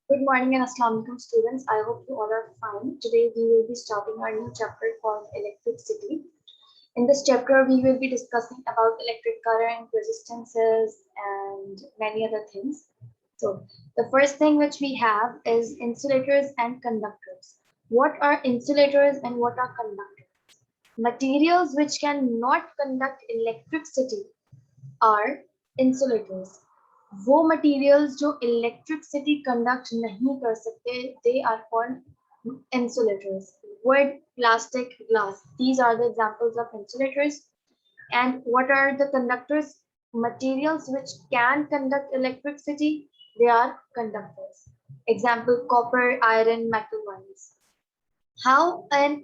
Good morning and Assalamu alaikum students. I hope you all are fine. Today we will be starting our new chapter called electricity. In this chapter we will be discussing about electric current, resistances and many other things. So the first thing which we have is insulators and conductors. What are insulators and what are conductors? Materials which cannot conduct electricity are insulators. वो materials जो electricity conduct नहीं कर सकते, they are called insulators. Wood, plastic, glass. These are the examples of insulators. And what are the conductors? Materials which can conduct electricity, they are conductors. Example, copper, iron, metal ones. How an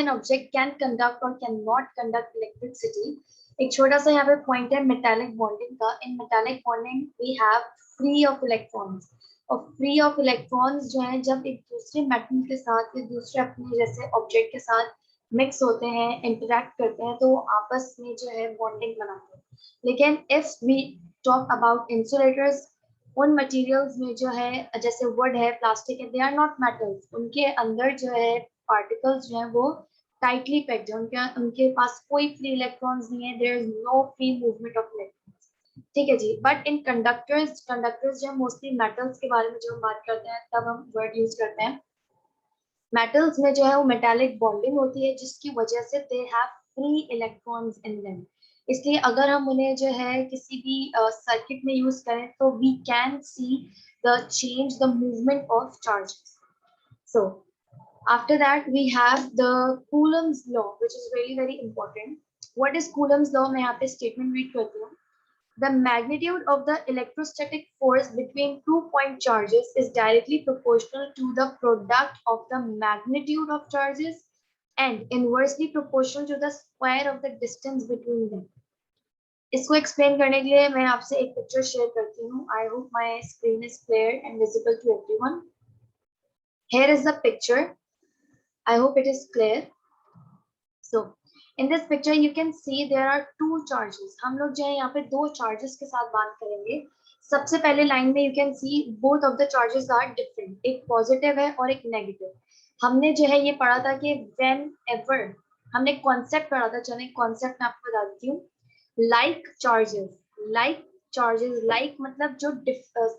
object can conduct or cannot conduct electricity. एक छोटा सा यहाँ पे point है metallic bonding का. In metallic bonding we have free of electrons. और free of electrons जो है जब एक दूसरे मेटल के साथ या दूसरे अपने जैसे ऑब्जेक्ट के साथ मिक्स होते हैं, इंटरेक्ट करते हैं, तो वो आपस में जो है बॉन्डिंग बनाते हैं. लेकिन if we talk about insulators, उन मटेरियल्स में जो है जैसे वुड है, प्लास्टिक है, दे आर नॉट मेटल्स. उनके अंदर जो है पार्टिकल्स जो है वो टाइटली पैक्ड है. उनके पास कोई फ्री इलेक्ट्रॉन्स नहीं है. There is no free movement of electrons. ठीक है जी. बट इन कंडक्टर्स जो है मोस्टली मेटल्स के बारे में जो हम बात करते हैं तब हम वर्ड यूज करते हैं. मेटल्स में जो है वो मेटालिक बॉन्डिंग होती है जिसकी वजह से they have free electrons in them. इसलिए अगर हम उन्हें जो है किसी भी सर्किट में यूज करें तो we can see the change the movement of charges. So after that we have the Coulomb's law, which is really very important. What is Coulomb's law? मैं यहाँ पे statement read करती हूँ. The magnitude of the electrostatic force between 2-point charges is directly proportional to the product of the magnitude of charges and inversely proportional to the square of the distance between them. इसको explain करने के लिए मैं आपसे एक picture share करती हूँ. I hope my screen is clear and visible to everyone. Here is the picture. I hope it is clear. So in this picture you can see there are two charges. हम लोग जो है यहाँ पे दो charges के साथ बात करेंगे. सबसे पहले लाइन में you can see both of the charges are different. एक positive है और एक negative. हमने जो है ये पढ़ा था कि whenever हमने concept पढ़ा था. चलो concept मैं आपको बता देती हूँ. Like charges, like मतलब जो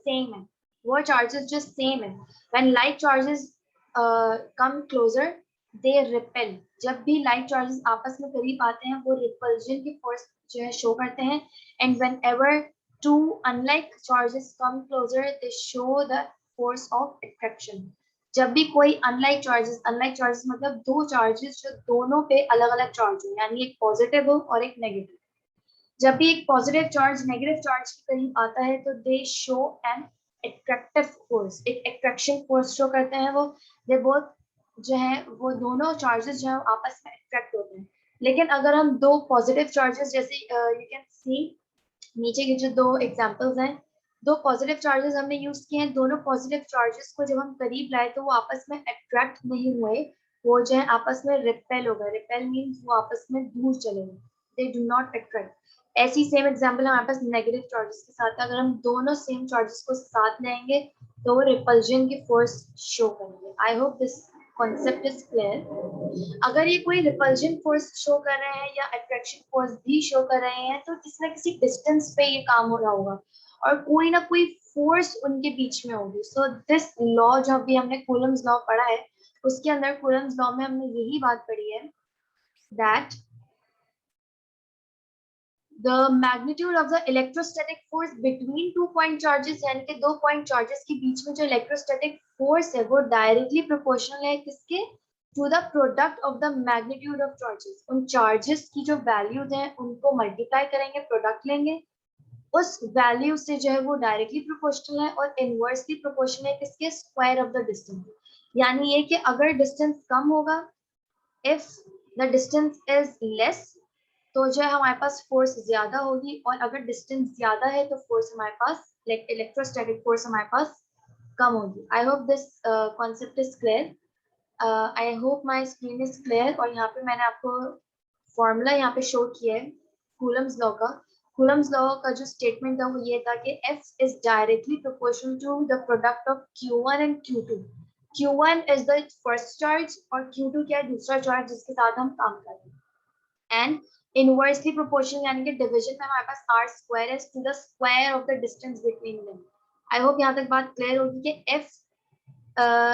same है, वो charges जो same है. When like charges come closer, they repel. जब भी like charges आपस में करीब आते हैं वो repulsion की force जो है show करते हैं. And whenever two unlike charges come closer, they show the force of attraction. जब भी कोई unlike charges मतलब दो charges जो दोनों पे अलग अलग charge हो, यानी एक positive हो और एक negative. जब भी एक पॉजिटिव चार्ज नेगेटिव चार्ज के करीब आता है तो दे शो एन एट्रैक्टिव फोर्स. एक एट्रैक्शन फोर्स शो करते हैं. वो दे बोथ जो है वो दोनों चार्जेस जो है आपस में अट्रैक्ट होते हैं. लेकिन अगर हम दो पॉजिटिव चार्जेस जैसे यू कैन सी नीचे के जो दो एग्जांपल्स हैं, दो पॉजिटिव चार्जेस हमने यूज किए हैं. दोनों पॉजिटिव चार्जेस को जब हम करीब लाए तो वो आपस में अट्रैक्ट नहीं हुए, वो जो है आपस में रिपेल हो गए. रिपेल मीन्स वो आपस में दूर चले गए. They do not attract. ऐसी सेम एग्जांपल हमारे पास नेगेटिव चार्जेस के साथ. अगर हम दोनों सेम चार्जेस को साथ लेंगे तो वो रिपल्जन की फोर्स शो करेंगे. आई hope this concept is clear. अगर ये कोई रिपल्जन फोर्स शो कर रहे हैं या अट्रैक्शन फोर्स भी शो कर रहे हैं तो किसी ना किसी डिस्टेंस पे ये काम हो रहा होगा और कोई ना कोई फोर्स उनके बीच में होगी. सो दिस लॉ जो अभी हमने कूलम्स लॉ पढ़ा है उसके अंदर कूलम्स लॉ में हमने यही बात पढ़ी है that the magnitude of the electrostatic force between 2-point charges, यानी कि 2-point charges के बीच में जो electrostatic force है वो directly proportional है किसके? to the product of the magnitude of charges. उन charges की जो values हैं उनको multiply करेंगे, product लेंगे, उस value से जो है वो directly proportional है और inversely proportional है किसके? square of the distance. यानी ये कि अगर distance कम होगा, if the distance is less, तो जो है हमारे पास फोर्स ज्यादा होगी और अगर डिस्टेंस ज्यादा है तो फोर्स हमारे पास इलेक्ट्रोस्टैटिक फोर्स हमारे पास कम होगी. आई hope this concept is clear. I hope my screen is clear. और यहाँ पे मैंने आपको फॉर्मूला यहाँ पे शो किया है कूलम्स लॉ का. कूलम्स लॉ का जो स्टेटमेंट था वो ये था कि F is directly proportional to the product of Q1 and Q2. Q1 is the first charge और Q2 क्या है, दूसरा चार्ज जिसके साथ हम काम कर रहे हैं. And inversely proportional यानी कि डिवीजन में हमारे पास r square is to the square of the distance between them. I hope यहाँ तक बात क्लियर होगी कि F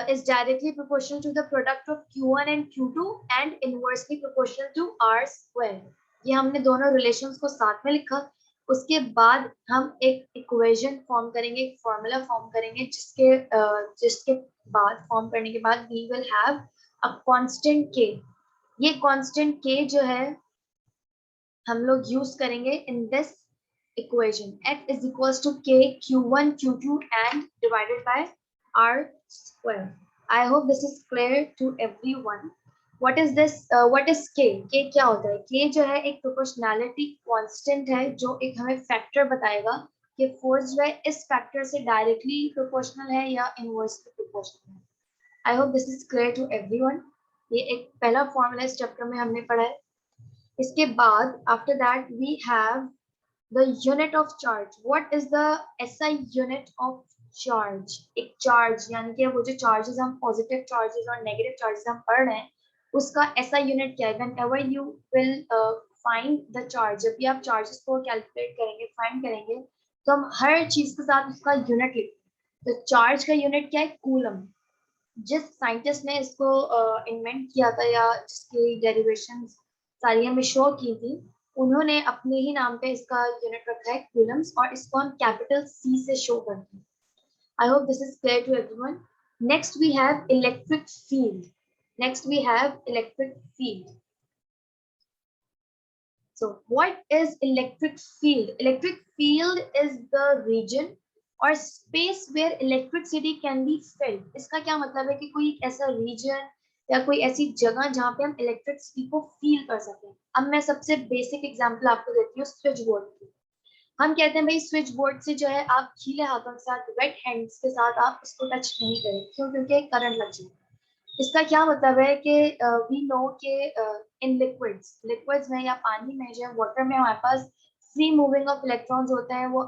is directly proportional to the product of Q1 and Q2 and inversely proportional to r square. ये हमने दोनों relations को साथ में लिखा. उसके बाद हम एक इक्वेशन फॉर्म करेंगे, एक फॉर्मूला फॉर्म करेंगे जिसके बाद फॉर्म करने के बाद we will have a constant k. ये कांस्टेंट k जो है हम लोग यूज करेंगे in this equation. F is equals to k q1 q2 and divided by r square. I hope this is clear to everyone. What is this? What is k? K क्या होता है? K जो है एक proportionality constant है जो एक हमें फैक्टर बताएगा कि फोर्स जो है इस फैक्टर से डायरेक्टली प्रोपोर्शनल है या इनवर्सली प्रोपोर्शनल है. I hope this is clear to everyone. ये एक पहला फॉर्मूला इस चैप्टर में हमने पढ़ा है. इसके बाद after that we have the unit of charge. What is the SI unit of charge? एक चार्ज यानी कि वो जो चार्जेस हम पॉजिटिव चार्जेस और नेगेटिव चार्जेस हम पढ़ रहे हैं उसका SI यूनिट क्या है? Whenever you will find the charge, जब भी आप चार्जेस को कैलकुलेट करेंगे, फाइंड करेंगे, तो हम हर चीज के साथ उसका यूनिट लिखते हैं. तो चार्ज का यूनिट क्या है? कूलम. जिस साइंटिस्ट ने इसको इन्वेंट किया था या जिसकी डेरिवेशन सारी हमें शो की थी, उन्होंने अपने ही नाम पे इसका यूनिट रखा है कूलम्स और इसको हम कैपिटल C से शो करते हैं. I hope this is clear to everyone. Next we have electric field. Next we have electric field. So what is electric field? Electric field is the region or space where electricity can be felt. इसका क्या मतलब है कि कोई ऐसा reason या कोई ऐसी जगह जहाँ पे हम इलेक्ट्रिसिटी को फील कर सकें. अब मैं सबसे बेसिक एग्जांपल आपको देती हूँ स्विच बोर्ड की. हम कहते हैं भाई स्विच बोर्ड से जो है आप गीले हाथों के साथ, वेट हैंड्स के साथ आप इसको टच नहीं करें. क्यों? क्योंकि करंट लग जाए. इसका क्या मतलब है कि वी नो के इन लिक्विड्स में या पानी में जो है, वाटर में हमारे पास फ्री मूविंग ऑफ इलेक्ट्रॉन्स होते हैं. वो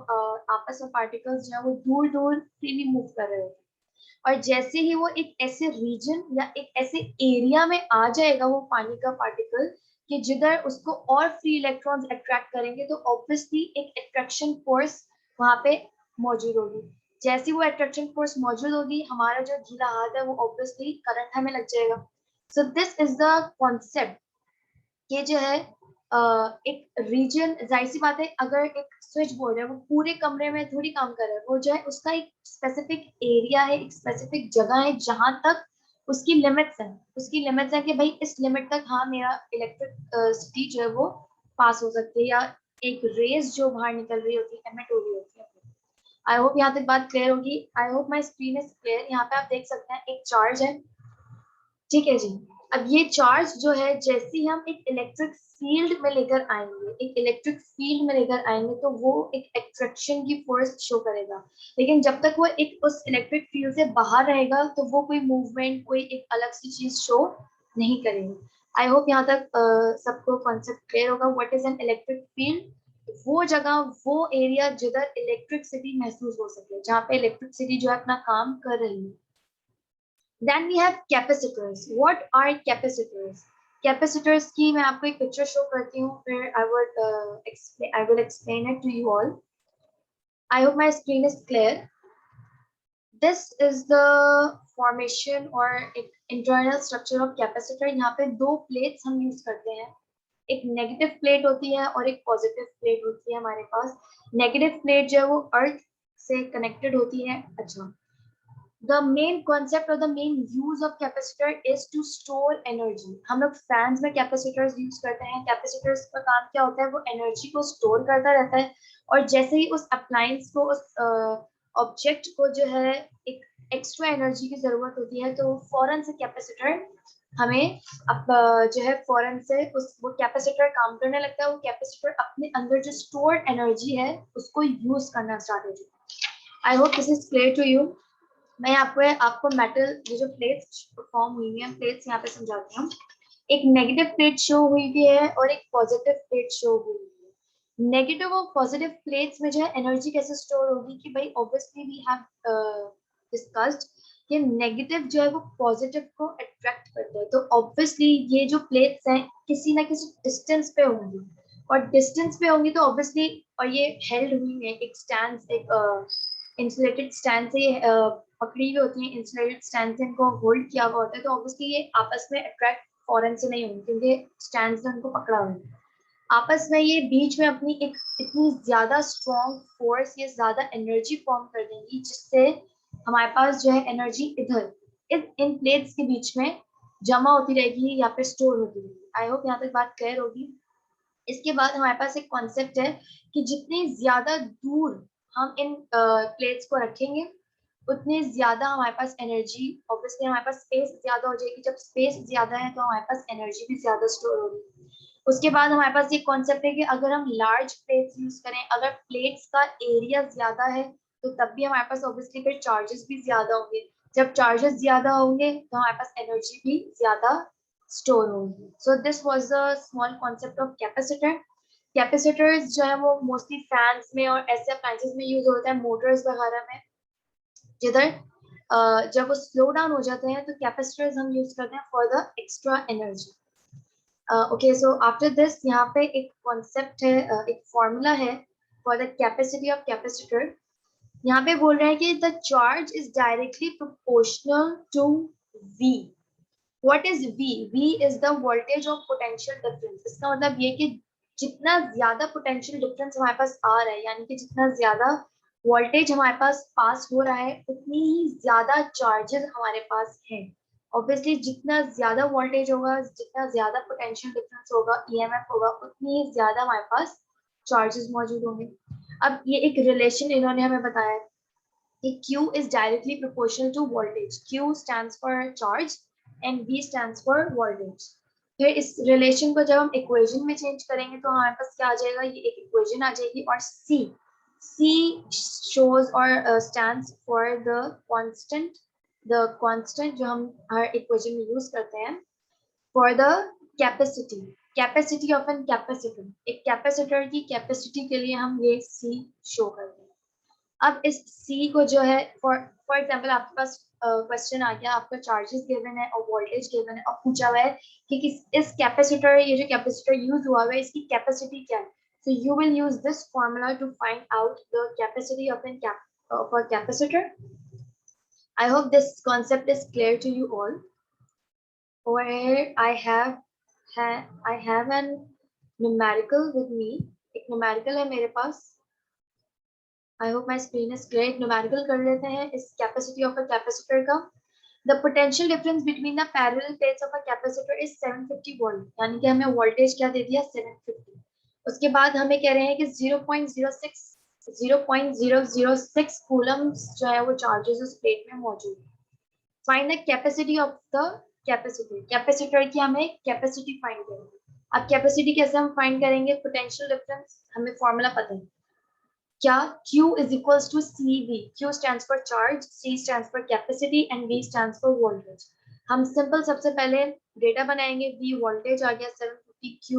आपस में पार्टिकल्स जो है वो दूर दूर फ्रीली मूव कर रहे होते हैं. और जैसे ही वो एक ऐसे रीजन या एक ऐसे एरिया में आ जाएगा वो पानी का पार्टिकल कि जिधर उसको और फ्री इलेक्ट्रॉन्स अट्रैक्ट करेंगे, तो ऑब्वियसली एक अट्रैक्शन फोर्स वहां पे मौजूद होगी. जैसी वो अट्रैक्शन फोर्स मौजूद होगी, हमारा जो गीला हाथ है वो ऑब्वियसली करंट हमें लग जाएगा. So this is the concept. ये जो है एक रीजन, जाहिर सी बात है अगर एक स्विच बोर्ड है वो पूरे कमरे में थोड़ी काम कर रहा है. वो जो है उसका एक स्पेसिफिक एरिया है, एक स्पेसिफिक जगह है जहां तक उसकी लिमिट्स है. उसकी लिमिट्स है कि भाई इस लिमिट तक हाँ मेरा इलेक्ट्रिसिटी जो है वो पास हो सकती है या एक रेज जो बाहर निकल रही होती है, एमिट हो रही होती है. आई होप यहाँ तक बात क्लियर होगी. I hope my screen is clear. यहाँ पे आप देख सकते हैं एक चार्ज है. ठीक है जी. अब ये चार्ज जो है जैसे ही हम एक इलेक्ट्रिक फील्ड में लेकर आएंगे, तो वो एक अट्रैक्शन की फोर्स शो करेगा. लेकिन जब तक वो एक उस इलेक्ट्रिक फील्ड से बाहर रहेगा तो वो कोई मूवमेंट, कोई एक अलग सी चीज शो नहीं करेगी. आई होप यहाँ तक सबको कॉन्सेप्ट क्लियर होगा. What is an electric field? वो जगह, वो एरिया जिधर इलेक्ट्रिसिटी महसूस हो सके, जहाँ पे इलेक्ट्रिसिटी जो है अपना काम कर रही है. Then we have capacitors. What are capacitors? Capacitors की मैं आपको एक पिक्चर शो करती हूँ, फिर I will explain it to you all. I hope my screen is clear. This is the formation or internal structure of capacitor. यहाँ पे दो plates हम use करते हैं. एक नेगेटिव प्लेट होती है और एक पॉजिटिव प्लेट होती है हमारे पास. नेगेटिव प्लेट जो है वो अर्थ से कनेक्टेड होती है. अच्छा, the main concept or the main use of capacitor is to store energy. हम लोग फैंस में कैपेसिटर्स यूज करते हैं. कैपेसिटर्स का काम क्या होता है? वो एनर्जी को स्टोर करता रहता है और जैसे ही उस अप्लायंस को, उस ऑब्जेक्ट को जो है एक एक्स्ट्रा एनर्जी की जरूरत होती है, तो फौरन से कैपेसिटर हमें जो है फौरन से वो कैपेसिटर काम करने लगता है. वो कैपेसिटर अपने अंदर जो स्टोर्ड एनर्जी है उसको यूज करना स्टार्ट हो जाता है. I hope this is clear to you. मैं आपको मेटल ये जो प्लेट्स फॉर्म हुई है, प्लेट्स यहाँ पे समझाती हूँ. एक नेगेटिव प्लेट शो हुई भी है और एक पॉजिटिव प्लेट शो हुई है. नेगेटिव और पॉजिटिव प्लेट्स में जो है एनर्जी कैसे स्टोर होगी कि भाई ऑब्वियसली वी हैव डिस्कस्ड कि नेगेटिव जो है वो पॉजिटिव को अट्रैक्ट करते हैं, तो ऑब्वियसली ये जो प्लेट्स हैं किसी ना किसी डिस्टेंस पे होंगी, और डिस्टेंस पे होंगी तो ऑब्वियसली, और ये हेल्ड हुई है एक स्टैंड, एक इंसुलेटेड स्टैंड से ये पकड़ी हुई होती है, इंसुलेटेड स्टैंड से इनको होल्ड किया हुआ होता है, तो ऑब्वियसली ये आपस में अट्रैक्ट फॉरन से नहीं होंगी क्योंकि स्टैंड से उनको पकड़ा हुआ है। आपस में ये बीच में अपनी एक इतनी ज्यादा स्ट्रॉन्ग फोर्स, ये ज्यादा एनर्जी फॉर्म कर देंगी जिससे हमारे पास जो है एनर्जी इधर इन प्लेट्स के बीच में जमा होती रहेगी या फिर स्टोर होती रहेगी। आई होप यहाँ तक बात क्लियर होगी। इसके बाद हमारे पास एक कॉन्सेप्ट है कि जितने ज्यादा दूर हम इन प्लेट्स को रखेंगे उतने ज्यादा हमारे पास एनर्जी, ऑब्वियसली हमारे पास स्पेस ज्यादा हो जाएगी, जब स्पेस ज्यादा है तो हमारे पास एनर्जी भी ज्यादा स्टोर होगी। उसके बाद हमारे पास ये कॉन्सेप्ट है कि अगर हम लार्ज प्लेट्स यूज करें, अगर प्लेट्स का एरिया ज्यादा है तो तब भी हमारे पास ऑब्वियसली फिर चार्जेस भी ज्यादा होंगे, जब चार्जेस ज्यादा होंगे तो हमारे पास एनर्जी भी ज्यादा स्टोर होगी। So this was the small concept of capacitor. Capacitors जो है वो मोस्टली फैंस में और ऐसे अप्लायंसेस में यूज होता है, मोटर्स वगैरह में, जिधर जब वो स्लो डाउन हो जाते हैं तो कैपेसिटर्स हम यूज करते हैं for the extra energy. Okay, so after this यहाँ पे एक कॉन्सेप्ट है, एक फॉर्मूला है for the capacity of capacitor. यहाँ पे बोल रहे हैं कि the charge is directly proportional to V. What is V? V is the voltage of potential difference. इसका मतलब ये कि जितना ज्यादा पोटेंशियल डिफरेंस हमारे पास आ रहा है, यानी कि जितना ज्यादा वोल्टेज हमारे पास पास हो रहा है उतनी ही ज्यादा चार्जेस हमारे पास हैं। ऑब्वियसली जितना ज्यादा वोल्टेज होगा, जितना ज्यादा पोटेंशियल डिफरेंस होगा, ईएमएफ होगा, उतनी ही ज्यादा हमारे पास चार्जेस मौजूद होंगे। अब ये एक रिलेशन इन्होंने हमें बताया कि Q is directly proportional to voltage. Q stands for charge and V stands for voltage. फिर इस रिलेशन को जब हम इक्वेशन में चेंज करेंगे तो हमारे पास क्या आ जाएगा, ये एक इक्वेशन आ जाएगी, और C shows or stands for the constant जो हम हर इक्वेशन में यूज करते हैं for the capacity, capacity of an capacitor. एक कैपेसिटर की कैपेसिटी के लिए हम ये C शो करते हैं। अब इस C को जो है फॉर एग्जांपल आपके पास क्वेश्चन आ गया, आपका चार्जेस गिवन है और वोल्टेज गिवन है और पूछा हुआ है कि इस कैपेसिटर, ये जो कैपेसिटर यूज हुआ है इसकी कैपेसिटी क्या है। So you will use this formula to find out the capacity of a capacitor. I hope this concept is clear to you all. Over here I have an numerical with me. एक numerical है मेरे पास। I hope my screen is clear. एक numerical कर लेते हैं इस capacity of a capacitor का। The potential difference between the parallel plates of a capacitor is 750 volt, यानी कि हमें voltage क्या दे दिया 750। उसके बाद हमें कह रहे हैं कि 0.006 coulombs जो है वो charges उस plate में मौजूद है। Find the capacity of the capacitor. Capacitor की हमें capacity find करनी है। अब capacity कैसे हम find करेंगे? Potential difference हमें formula पता है क्या, Q is equals to CV. Q stands for charge, C stands for capacity and V stands for voltage. हम सिंपल सबसे पहले डेटा बनाएंगे, V वोल्टेज आ गया 750, Q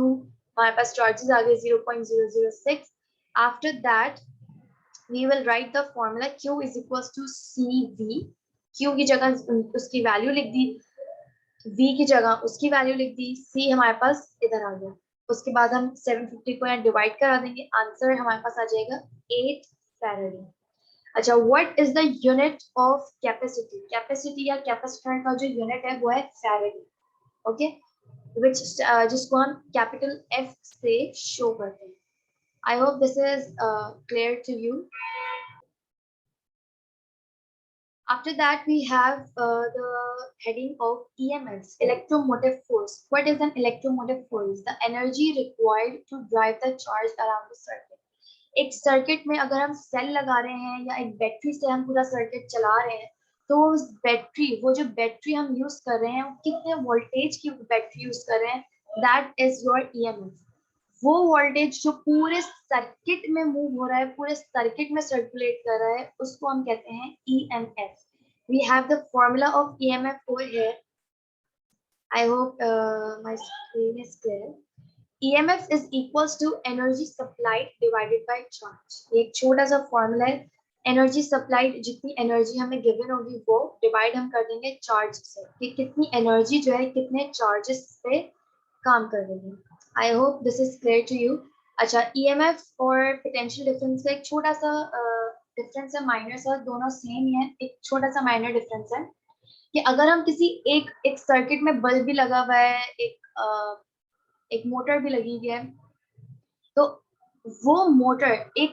हमारे पास चार्जेस आ गए 0.006। After that we will write the formula Q is equals to CV. Q की जगह उसकी वैल्यू लिख दी, V की जगह उसकी वैल्यू लिख दी, C हमारे पास इधर आ गया। उसके बाद हम 750 को यहाँ डिवाइड करा देंगे, आंसर हमारे पास आ जाएगा 8 फैराड। अच्छा, what is the unit of capacity? Capacity या कैपेसिटर का जो यूनिट है वो है फैराड। ओके, विच जिसको हम कैपिटल F से शो करते हैं। I hope this is clear to you. After that, we have the heading of EMFs, electromotive force. What is an electromotive force? The energy required to drive the charge around the circuit. एक circuit में अगर हम cell लगा रहे हैं या एक battery से हम पूरा सर्किट चला रहे हैं, तो उस बैटरी, वो जो बैटरी हम यूज कर रहे हैं, कितने वोल्टेज की बैटरी यूज कर रहे हैं, दैट इज योर ईएमएफ। वो वोल्टेज जो पूरे सर्किट में मूव हो रहा है, पूरे सर्किट में सर्कुलेट कर रहा है, उसको हम कहते हैं EMF. We have the formula of EMF over here. I hope my screen is clear. EMF is equals to energy supplied divided by charge. ये एक छोटा सा फॉर्मूला है. एनर्जी सप्लाइड, जितनी एनर्जी हमें गिवन होगी वो डिवाइड हम कर देंगे चार्ज से, कि कितनी एनर्जी जो है कितने चार्जेस पे काम कर रही है. I hope this is clear to you. अच्छा, ईएमएफ और पोटेंशियल डिफरेंस का एक छोटा सा डिफरेंस है, माइनर सा, दोनों सेम ही है. एक छोटा सा माइनर डिफरेंस है कि अगर हम किसी एक सर्किट में बल्ब भी लगा हुआ है, एक मोटर भी लगी हुई है, तो वो मोटर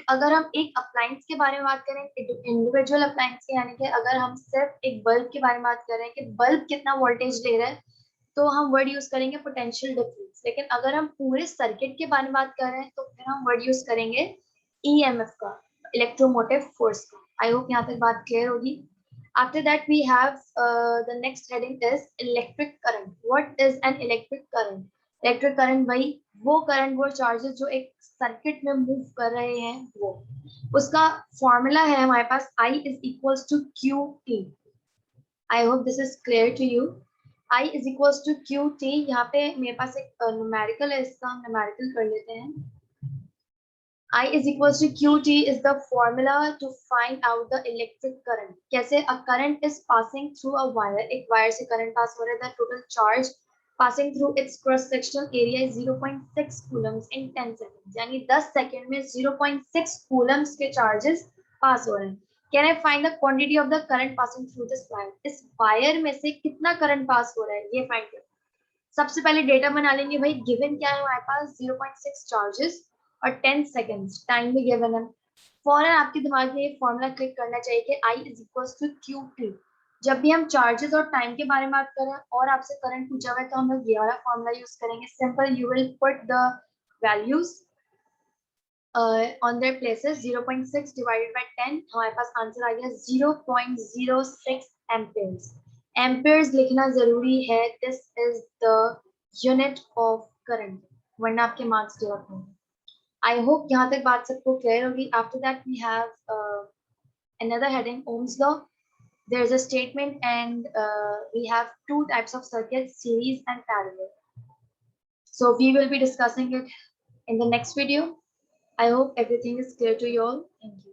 अगर हम एक अप्लायंस के बारे में बात करें, इंडिविजुअल अप्लायंस के, यानी कि अगर हम सिर्फ एक बल्ब के बारे में बात कर रहे हैं कि बल्ब कितना वोल्टेज ले रहा है, तो हम वर्ड यूज करेंगे पोटेंशियल डिफरेंस. लेकिन अगर हम पूरे सर्किट के बारे में बात कर रहे हैं तो फिर हम वर्ड यूज करेंगे ईएमएफ का, इलेक्ट्रोमोटिव फोर्स का. आई होप यहाँ तक बात क्लियर होगी. After that, we have the next heading is electric current. What is an electric current? Electric current वही वो current, वो charges जो एक सर्किट में मूव कर रहे हैं, वो उसका फॉर्मूला है हमारे पास I is equals to QT. I hope this is clear to you. I is equals to QT. यहाँ पे मेरे पास एक न्यूमेरिकल है, इसका हम न्यूमेरिकल कर लेते हैं. I is equals to QT is the formula to find out the electric current. कैसे a current is passing through a wire, एक वायर से current pass हो रहा है, the total charge passing through its cross sectional area is 0.6 coulombs in 10 seconds. यानी 10 second में 0.6 coulombs के charges pass हो रहे हैं. Can I find the quantity of the current passing through this wire? इस वायर में से कितना current pass हो रहा है ये find करें. सबसे पहले डेटा बना लेंगे भाई. गिवन क्या है हमारे पास, 0.6 चार्जेस और 10 सेकेंड्स टाइम भी गिवन है. फौरन आपके दिमाग में ये फॉर्मूला क्लिक करना चाहिए कि I is equals to QT. जब भी हम चार्जेस और टाइम के बारे में बात करें और आपसे करंट पूछा हुआ है तो हम लोग ये वाला फॉर्मूला यूज करेंगे. Simple, you will put the values on their places. 0.6 divided by 10, हमारे पास आंसर आ गया 0.06 एम्पेयर्स. एम्पेयर्स लिखना जरूरी है. This is the unit of current, वरना आपके मार्क्स ड्रॉप होंगे. I hope यहाँ तक बात सबको क्लियर होगी. After that we have another heading, Ohm's law. There is a statement and we have two types of circuits, series and parallel. So we will be discussing it in the next video. I hope everything is clear to you all. Thank you.